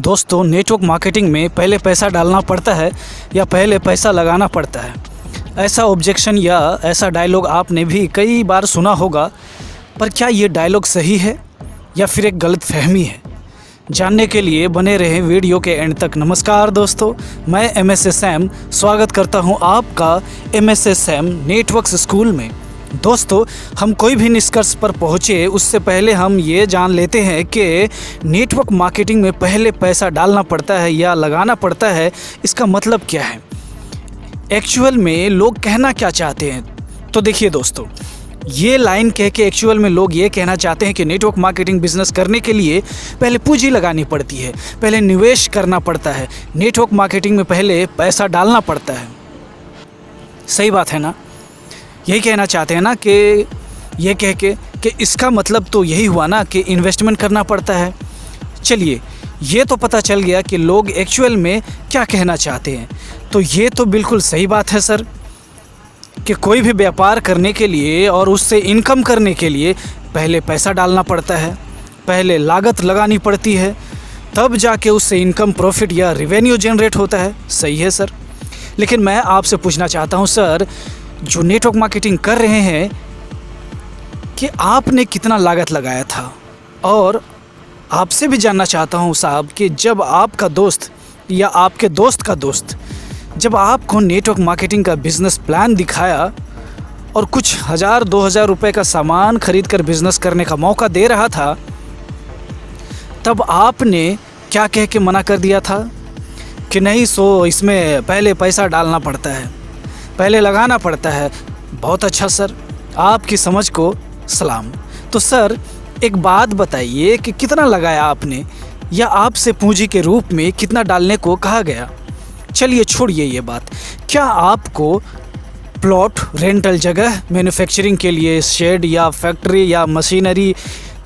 दोस्तों, network marketing में पहले पैसा डालना पड़ता है या पहले पैसा लगाना पड़ता है? ऐसा ऑब्जेक्शन या ऐसा डायलॉग आपने भी कई बार सुना होगा, पर क्या ये डायलॉग सही है या फिर एक गलत फहमी है? जानने के लिए बने रहें वीडियो के एंड तक। नमस्कार दोस्तों, मैं एमएसए सैम स्वागत करता हूं आपका एमएसए सैम नेटवर्क्स स्कूल में। दोस्तों, हम कोई भी निष्कर्ष पर पहुँचे उससे पहले हम ये जान लेते हैं कि नेटवर्क मार्केटिंग में पहले पैसा डालना पड़ता है या लगाना पड़ता है। इसका मतलब क्या है, एक्चुअल में लोग कहना क्या चाहते हैं? तो देखिए दोस्तों, ये लाइन कह के एक्चुअल में लोग ये कहना चाहते हैं कि नेटवर्क मार्केटिंग बिजनेस करने के लिए पहले पूंजी लगानी पड़ती है, पहले निवेश करना पड़ता है, नेटवर्क मार्केटिंग में पहले पैसा डालना पड़ता है। सही बात है ना? यही कहना चाहते हैं ना कि ये कह के कि इसका मतलब तो यही हुआ ना कि इन्वेस्टमेंट करना पड़ता है। चलिए, ये तो पता चल गया कि लोग एक्चुअल में क्या कहना चाहते हैं। तो ये तो बिल्कुल सही बात है सर, कि कोई भी व्यापार करने के लिए और उससे इनकम करने के लिए पहले पैसा डालना पड़ता है, पहले लागत लगानी पड़ती है, तब जाके उससे इनकम, प्रॉफिट या रेवेन्यू जनरेट होता है। सही है सर, लेकिन मैं आपसे पूछना चाहता हूँ सर, जो नेटवर्क मार्केटिंग कर रहे हैं, कि आपने कितना लागत लगाया था? और आपसे भी जानना चाहता हूँ साहब कि जब आपका दोस्त या आपके दोस्त का दोस्त जब आपको नेटवर्क मार्केटिंग का बिज़नेस प्लान दिखाया और कुछ 1000-2000 रुपए का सामान खरीद कर बिज़नेस करने का मौका दे रहा था, तब आपने क्या कह के मना कर दिया था कि नहीं, सो इसमें पहले पैसा डालना पड़ता है, पहले लगाना पड़ता है। बहुत अच्छा सर, आपकी समझ को सलाम। तो सर, एक बात बताइए कि कितना लगाया आपने, या आपसे पूंजी के रूप में कितना डालने को कहा गया? चलिए छोड़िए ये बात। क्या आपको प्लॉट, रेंटल जगह, मैन्युफैक्चरिंग के लिए शेड या फैक्ट्री या मशीनरी,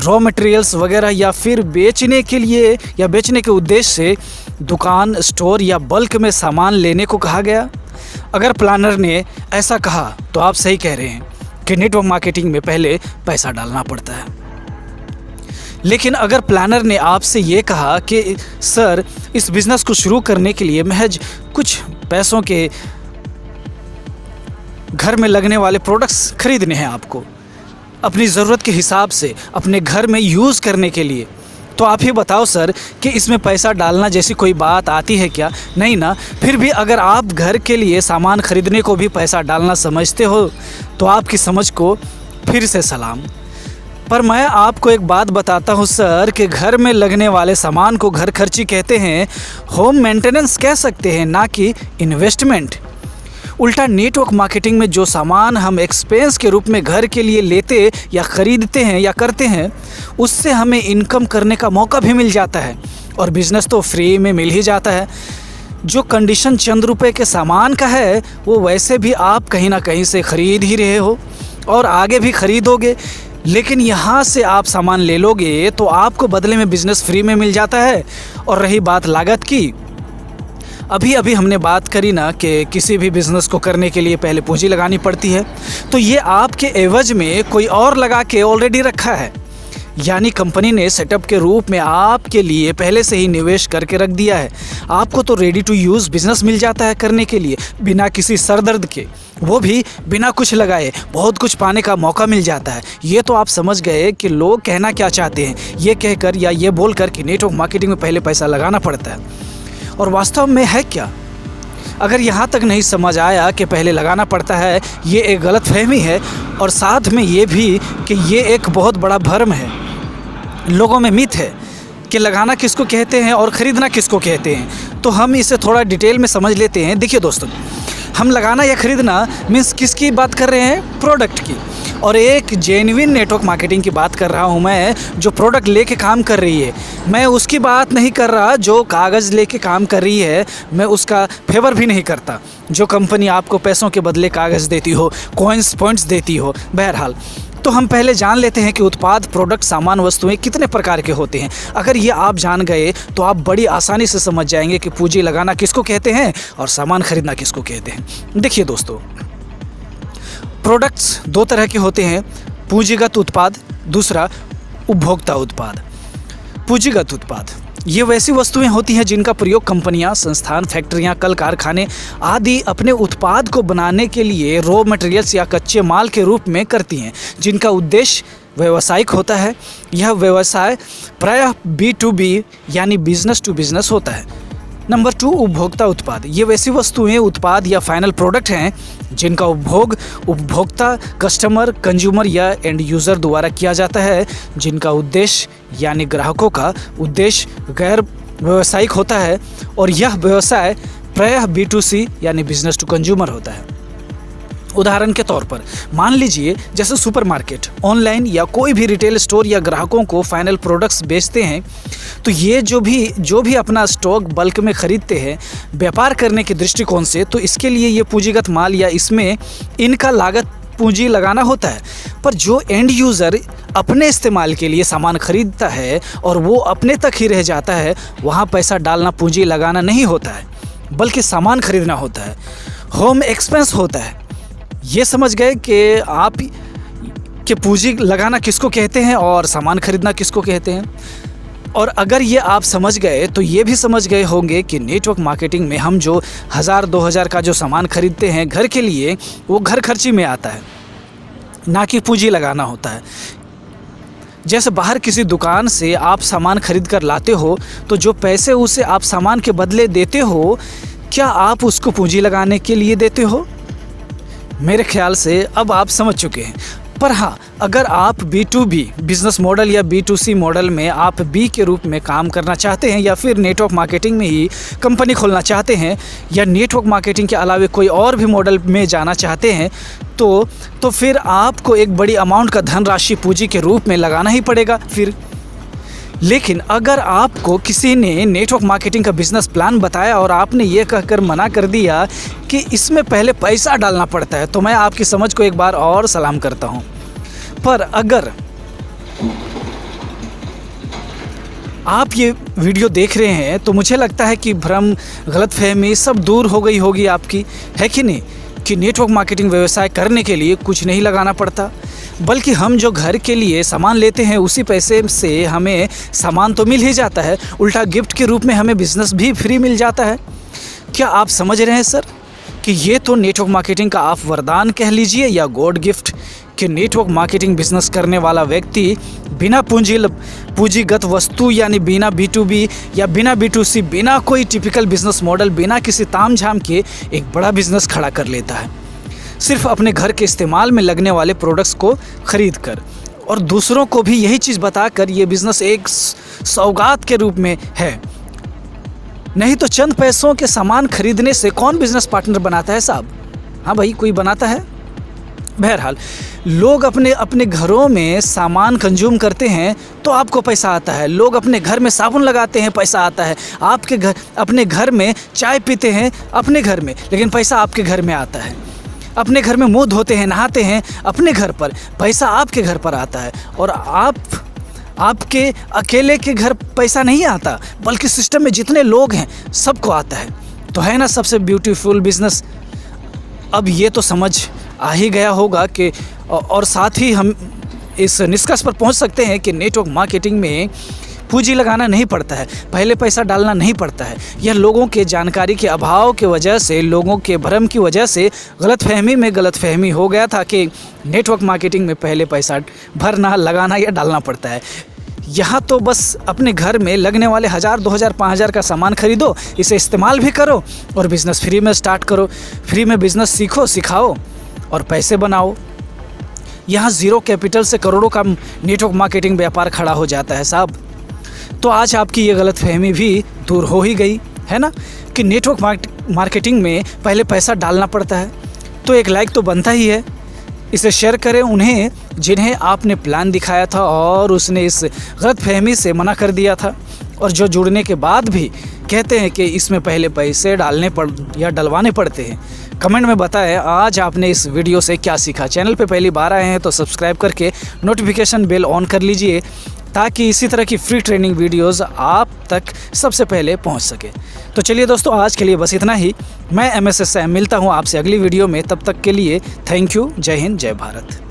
रॉ मटेरियल्स वगैरह, या फिर बेचने के लिए या बेचने के उद्देश्य से दुकान, स्टोर या बल्क में सामान लेने को कहा गया? अगर प्लानर ने ऐसा कहा तो आप सही कह रहे हैं कि नेटवर्क मार्केटिंग में पहले पैसा डालना पड़ता है। लेकिन अगर प्लानर ने आपसे ये कहा कि सर, इस बिज़नेस को शुरू करने के लिए महज कुछ पैसों के घर में लगने वाले प्रोडक्ट्स खरीदने हैं आपको, अपनी ज़रूरत के हिसाब से अपने घर में यूज़ करने के लिए, तो आप ही बताओ सर कि इसमें पैसा डालना जैसी कोई बात आती है क्या? नहीं ना। फिर भी अगर आप घर के लिए सामान खरीदने को भी पैसा डालना समझते हो तो आपकी समझ को फिर से सलाम। पर मैं आपको एक बात बताता हूँ सर, कि घर में लगने वाले सामान को घर खर्ची कहते हैं, होम मेंटेनेंस कह सकते हैं, ना कि इन्वेस्टमेंट। उल्टा नेटवर्क मार्केटिंग में जो सामान हम एक्सपेंस के रूप में घर के लिए लेते या ख़रीदते हैं या करते हैं, उससे हमें इनकम करने का मौका भी मिल जाता है, और बिज़नेस तो फ्री में मिल ही जाता है। जो कंडीशन चंद रुपए के सामान का है, वो वैसे भी आप कहीं ना कहीं से ख़रीद ही रहे हो और आगे भी ख़रीदोगे। लेकिन यहाँ से आप सामान ले लोगे तो आपको बदले में बिज़नेस फ्री में मिल जाता है। और रही बात लागत की, अभी अभी हमने बात करी ना कि किसी भी बिज़नेस को करने के लिए पहले पूंजी लगानी पड़ती है, तो ये आपके एवज में कोई और लगा के ऑलरेडी रखा है। यानी कंपनी ने सेटअप के रूप में आपके लिए पहले से ही निवेश करके रख दिया है। आपको तो रेडी टू यूज़ बिज़नेस मिल जाता है करने के लिए, बिना किसी सरदर्द के, वो भी बिना कुछ लगाए बहुत कुछ पाने का मौका मिल जाता है। ये तो आप समझ गए कि लोग कहना क्या चाहते हैं, ये कहकर या ये बोलकर कि नेटवर्क मार्केटिंग में पहले पैसा लगाना पड़ता है। और वास्तव में है क्या? अगर यहाँ तक नहीं समझ आया कि पहले लगाना पड़ता है, ये एक गलत फहमी है, और साथ में ये भी कि ये एक बहुत बड़ा भ्रम है। लोगों में मिथ है कि लगाना किसको कहते हैं और ख़रीदना किसको कहते हैं। तो हम इसे थोड़ा डिटेल में समझ लेते हैं। देखिए दोस्तों, हम लगाना या ख़रीदना मीन्स किसकी बात कर रहे हैं? प्रोडक्ट की। और एक जेन्युइन नेटवर्क मार्केटिंग की बात कर रहा हूँ मैं, जो प्रोडक्ट लेके काम कर रही है। मैं उसकी बात नहीं कर रहा जो कागज़ लेके काम कर रही है, मैं उसका फेवर भी नहीं करता। जो कंपनी आपको पैसों के बदले कागज़ देती हो, कॉइन्स, पॉइंट्स देती हो। बहरहाल, तो हम पहले जान लेते हैं कि उत्पाद, प्रोडक्ट, सामान, वस्तुएं कितने प्रकार के होते हैं। अगर ये आप जान गए तो आप बड़ी आसानी से समझ जाएंगे कि पूंजी लगाना किसको कहते हैं और सामान खरीदना किसको कहते हैं। देखिए दोस्तों, प्रोडक्ट्स दो तरह के होते हैं, पूंजीगत उत्पाद, दूसरा उपभोक्ता उत्पाद। पूंजीगत उत्पाद ये वैसी वस्तुएं होती हैं जिनका प्रयोग कंपनियां, संस्थान, फैक्ट्रियां, कल कारखाने आदि अपने उत्पाद को बनाने के लिए रॉ मटेरियल्स या कच्चे माल के रूप में करती हैं, जिनका उद्देश्य व्यावसायिक होता है। यह व्यवसाय प्रायः B2B यानी बिजनेस टू बिजनेस होता है। नंबर 2, उपभोक्ता उत्पाद। ये वैसी वस्तुएं, उत्पाद या फाइनल प्रोडक्ट हैं जिनका उपभोग उपभोक्ता, कस्टमर, कंज्यूमर या एंड यूज़र द्वारा किया जाता है, जिनका उद्देश्य यानी ग्राहकों का उद्देश्य गैर व्यावसायिक होता है और यह व्यवसाय प्रायः B2C यानी बिजनेस टू कंज्यूमर होता है। उदाहरण के तौर पर मान लीजिए जैसे सुपरमार्केट, ऑनलाइन या कोई भी रिटेल स्टोर या ग्राहकों को फाइनल प्रोडक्ट्स बेचते हैं, तो ये जो भी अपना स्टॉक बल्क में ख़रीदते हैं व्यापार करने के दृष्टिकोण से, तो इसके लिए ये पूंजीगत माल या इसमें इनका लागत पूंजी लगाना होता है। पर जो एंड यूज़र अपने इस्तेमाल के लिए सामान खरीदता है और वो अपने तक ही रह जाता है, वहाँ पैसा डालना, पूंजी लगाना नहीं होता है, बल्कि सामान खरीदना होता है। होम एक्सपेंस होता है। ये समझ गए कि आप कि पूंजी लगाना किसको कहते हैं और सामान खरीदना किसको कहते हैं। और अगर ये आप समझ गए तो ये भी समझ गए होंगे कि नेटवर्क मार्केटिंग में हम जो 1000-2000 का जो सामान खरीदते हैं घर के लिए, वो घर खर्ची में आता है, ना कि पूंजी लगाना होता है। जैसे बाहर किसी दुकान से आप सामान खरीद कर लाते हो, तो जो पैसे उसे आप सामान के बदले देते हो, क्या आप उसको पूंजी लगाने के लिए देते हो? मेरे ख्याल से अब आप समझ चुके हैं। पर हाँ, अगर आप B2B बिजनेस मॉडल या B2C मॉडल में आप B के रूप में काम करना चाहते हैं, या फिर नेटवर्क मार्केटिंग में ही कंपनी खोलना चाहते हैं, या नेटवर्क मार्केटिंग के अलावा कोई और भी मॉडल में जाना चाहते हैं, तो फिर आपको एक बड़ी अमाउंट का धनराशि पूंजी के रूप में लगाना ही पड़ेगा फिर। लेकिन अगर आपको किसी ने नेटवर्क मार्केटिंग का बिज़नेस प्लान बताया और आपने ये कहकर मना कर दिया कि इसमें पहले पैसा डालना पड़ता है, तो मैं आपकी समझ को एक बार और सलाम करता हूँ। पर अगर आप ये वीडियो देख रहे हैं तो मुझे लगता है कि भ्रम, गलतफहमी सब दूर हो गई होगी आपकी, है कि नहीं, कि नेटवर्क मार्केटिंग व्यवसाय करने के लिए कुछ नहीं लगाना पड़ता, बल्कि हम जो घर के लिए सामान लेते हैं उसी पैसे से हमें सामान तो मिल ही जाता है, उल्टा गिफ्ट के रूप में हमें बिजनेस भी फ्री मिल जाता है। क्या आप समझ रहे हैं सर कि ये तो नेटवर्क मार्केटिंग का आप वरदान कह लीजिए या गॉड गिफ्ट, कि नेटवर्क मार्केटिंग बिजनेस करने वाला व्यक्ति बिना पूंजीगत वस्तु यानी बिना B2B या बिना B2C, बिना कोई टिपिकल बिजनेस मॉडल, बिना किसी तामझाम के एक बड़ा बिजनेस खड़ा कर लेता है, सिर्फ अपने घर के इस्तेमाल में लगने वाले प्रोडक्ट्स को खरीद कर, और दूसरों को भी यही चीज़ बताकर ये बिज़नेस एक सौगात के रूप में है। नहीं तो चंद पैसों के सामान खरीदने से कौन बिजनेस पार्टनर बनाता है साहब? हाँ भाई, कोई बनाता है? बहरहाल, लोग अपने घरों में सामान कंज्यूम करते हैं तो आपको पैसा आता है। लोग अपने घर में साबुन लगाते हैं, पैसा आता है। अपने घर में चाय पीते हैं अपने घर में, लेकिन पैसा आपके घर में आता है। अपने घर में मुंह धोते हैं, नहाते हैं अपने घर पर, पैसा आपके घर पर आता है। और आपके अकेले के घर पैसा नहीं आता, बल्कि सिस्टम में जितने लोग हैं सबको आता है। तो है ना सबसे ब्यूटीफुल बिजनेस। अब ये तो समझ आ ही गया होगा कि, और साथ ही हम इस निष्कर्ष पर पहुंच सकते हैं कि नेटवर्क मार्केटिंग में पूंजी लगाना नहीं पड़ता है, पहले पैसा डालना नहीं पड़ता है। यह लोगों के जानकारी के अभाव की वजह से, लोगों के भ्रम की वजह से गलतफहमी हो गया था कि नेटवर्क मार्केटिंग में पहले पैसा भरना, लगाना या डालना पड़ता है। यहाँ तो बस अपने घर में लगने वाले 1000, 2000, 5000 का सामान खरीदो, इसे इस्तेमाल भी करो और बिज़नेस फ्री में स्टार्ट करो। फ्री में बिज़नेस सीखो, सिखाओ और पैसे बनाओ। यहाँ ज़ीरो कैपिटल से करोड़ों का नेटवर्क मार्केटिंग व्यापार खड़ा हो जाता है साहब। तो आज आपकी ये गलतफहमी भी दूर हो ही गई है ना, कि नेटवर्क मार्केटिंग में पहले पैसा डालना पड़ता है। तो एक लाइक तो बनता ही है। इसे शेयर करें उन्हें जिन्हें आपने प्लान दिखाया था और उसने इस गलतफहमी से मना कर दिया था, और जो जुड़ने के बाद भी कहते हैं कि इसमें पहले पैसे डलवाने पड़ते हैं। कमेंट में बताएं आज आपने इस वीडियो से क्या सीखा। चैनल पे पहली बार आए हैं तो सब्सक्राइब करके नोटिफिकेशन बेल ऑन कर लीजिए, ताकि इसी तरह की फ्री ट्रेनिंग वीडियोस आप तक सबसे पहले पहुंच सके। तो चलिए दोस्तों, आज के लिए बस इतना ही। मैं MS सैम मिलता हूं आपसे अगली वीडियो में। तब तक के लिए थैंक यू। जय हिंद, जय भारत।